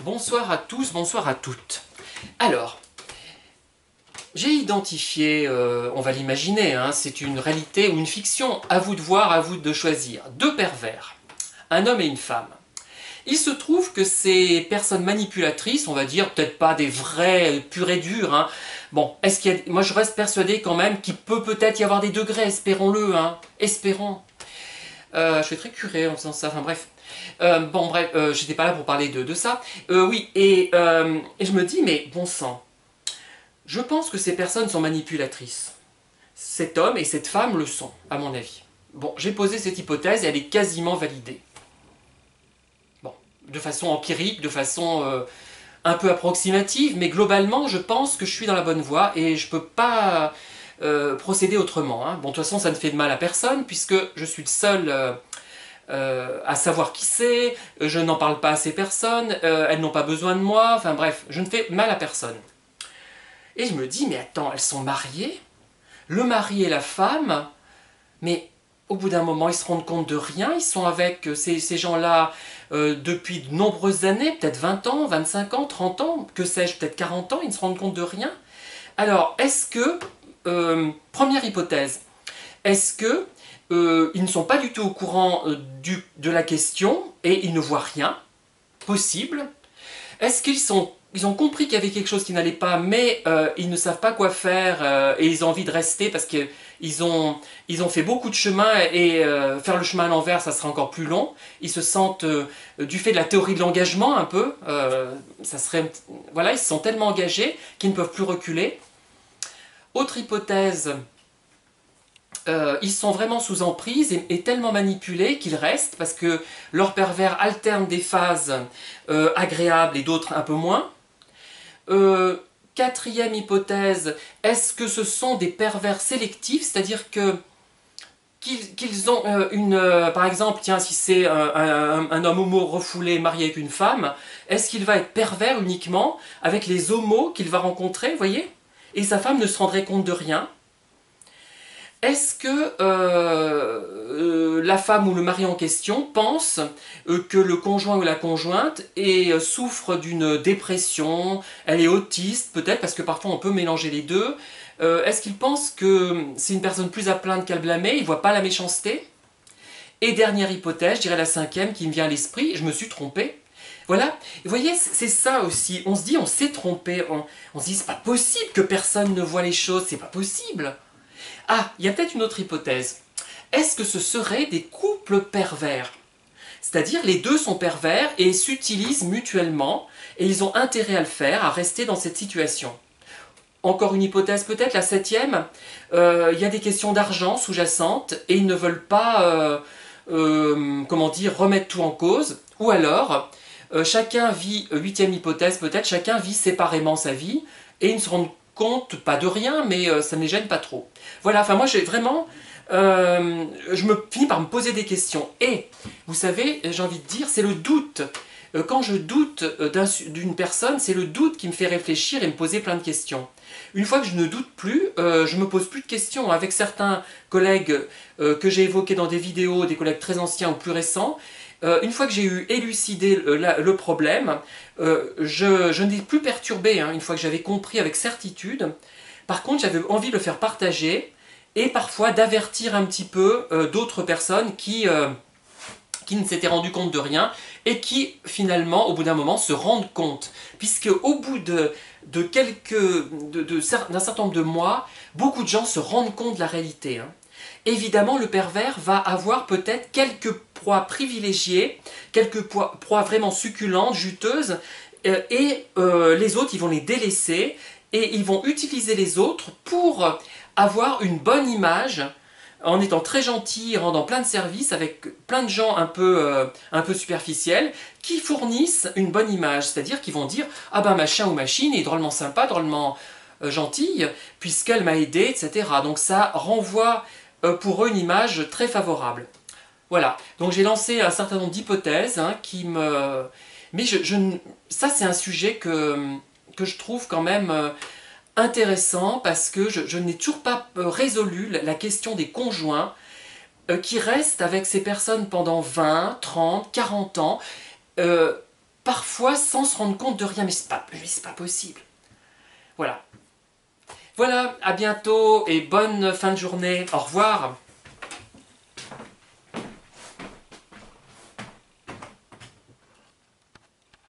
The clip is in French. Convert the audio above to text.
Bonsoir à tous, bonsoir à toutes. Alors, j'ai identifié, on va l'imaginer, hein, c'est une réalité ou une fiction, à vous de voir, à vous de choisir. Deux pervers, un homme et une femme. Il se trouve que ces personnes manipulatrices, on va dire, peut-être pas des vrais purs et durs, hein. Bon, moi je reste persuadé quand même qu'il peut peut-être y avoir des degrés, espérons-le, hein, espérons. Je suis très curé en faisant ça, enfin bref. Bon bref, j'étais pas là pour parler de ça. Oui, et je me dis, mais bon sang, je pense que ces personnes sont manipulatrices. Cet homme et cette femme le sont, à mon avis. Bon, j'ai posé cette hypothèse et elle est quasiment validée. Bon, de façon empirique, de façon un peu approximative, mais globalement, je pense que je suis dans la bonne voie et je peux pas procéder autrement, hein. Bon, de toute façon, ça ne fait de mal à personne puisque je suis le seul à savoir qui c'est, je n'en parle pas à ces personnes, elles n'ont pas besoin de moi, enfin bref, je ne fais mal à personne. Et je me dis, mais attends, elles sont mariées, le mari et la femme, mais au bout d'un moment, ils se rendent compte de rien, ils sont avec ces gens-là depuis de nombreuses années, peut-être 20 ans, 25 ans, 30 ans, que sais-je, peut-être 40 ans, ils ne se rendent compte de rien. Alors, est-ce que, première hypothèse, est-ce que ils ne sont pas du tout au courant de la question et ils ne voient rien possible? Est-ce ils ont compris qu'il y avait quelque chose qui n'allait pas, mais ils ne savent pas quoi faire et ils ont envie de rester parce ils ont fait beaucoup de chemin et faire le chemin à l'envers, ça sera encore plus long. Ils se sentent, du fait de la théorie de l'engagement un peu, voilà, ils se sont tellement engagés qu'ils ne peuvent plus reculer. Autre hypothèse, ils sont vraiment sous emprise et tellement manipulés qu'ils restent parce que leurs pervers alternent des phases agréables et d'autres un peu moins. Quatrième hypothèse, est-ce que ce sont des pervers sélectifs, c'est-à-dire que qu'ils ont par exemple, tiens, si c'est un homme homo refoulé marié avec une femme, est-ce qu'il va être pervers uniquement avec les homos qu'il va rencontrer, vous voyez? Et sa femme ne se rendrait compte de rien. Est-ce que la femme ou le mari en question pense que le conjoint ou la conjointe souffre d'une dépression, elle est autiste peut-être, parce que parfois on peut mélanger les deux. Est-ce qu'il pense que c'est une personne plus à plaindre qu'à blâmer, il ne voit pas la méchanceté? Et dernière hypothèse, je dirais la cinquième qui me vient à l'esprit, je me suis trompé. Voilà, vous voyez, c'est ça aussi, on se dit on s'est trompé, on se dit c'est pas possible que personne ne voit les choses, c'est pas possible. Ah, il y a peut-être une autre hypothèse. Est-ce que ce seraient des couples pervers? C'est-à-dire les deux sont pervers et s'utilisent mutuellement et ils ont intérêt à le faire, à rester dans cette situation. Encore une hypothèse peut-être, la septième, il y a des questions d'argent sous-jacentes et ils ne veulent pas, comment dire, remettre tout en cause. Ou alors, chacun vit, huitième hypothèse peut-être, chacun vit séparément sa vie et ils ne se rendent compte, pas de rien, mais ça ne les gêne pas trop. Voilà, enfin moi j'ai vraiment... je me finis par me poser des questions. Et, vous savez, j'ai envie de dire, c'est le doute. Quand je doute d'une personne, c'est le doute qui me fait réfléchir et me poser plein de questions. Une fois que je ne doute plus, je me pose plus de questions. Avec certains collègues que j'ai évoqués dans des vidéos, des collègues très anciens ou plus récents, une fois que j'ai eu élucidé le problème, je n'ai plus perturbé, hein, une fois que j'avais compris avec certitude. Par contre, j'avais envie de le faire partager et parfois d'avertir un petit peu d'autres personnes qui ne s'étaient rendues compte de rien et qui finalement, au bout d'un moment, se rendent compte. Puisque au bout d'un certain nombre de mois, beaucoup de gens se rendent compte de la réalité, hein. Évidemment, le pervers va avoir peut-être quelques proies privilégiées, quelques proies vraiment succulentes, juteuses, et les autres, ils vont les délaisser, et ils vont utiliser les autres pour avoir une bonne image, en étant très gentil, rendant plein de services, avec plein de gens un peu superficiels, qui fournissent une bonne image, c'est-à-dire qu'ils vont dire « Ah ben machin ou machine est drôlement sympa, drôlement gentille, puisqu'elle m'a aidé, etc. » Donc ça renvoie pour eux une image très favorable. Voilà, donc j'ai lancé un certain nombre d'hypothèses hein, qui me... Mais ça c'est un sujet que je trouve quand même intéressant parce que je n'ai toujours pas résolu la question des conjoints qui restent avec ces personnes pendant 20, 30, 40 ans. parfois sans se rendre compte de rien, mais c'est pas possible. Voilà. Voilà, à bientôt et bonne fin de journée. Au revoir.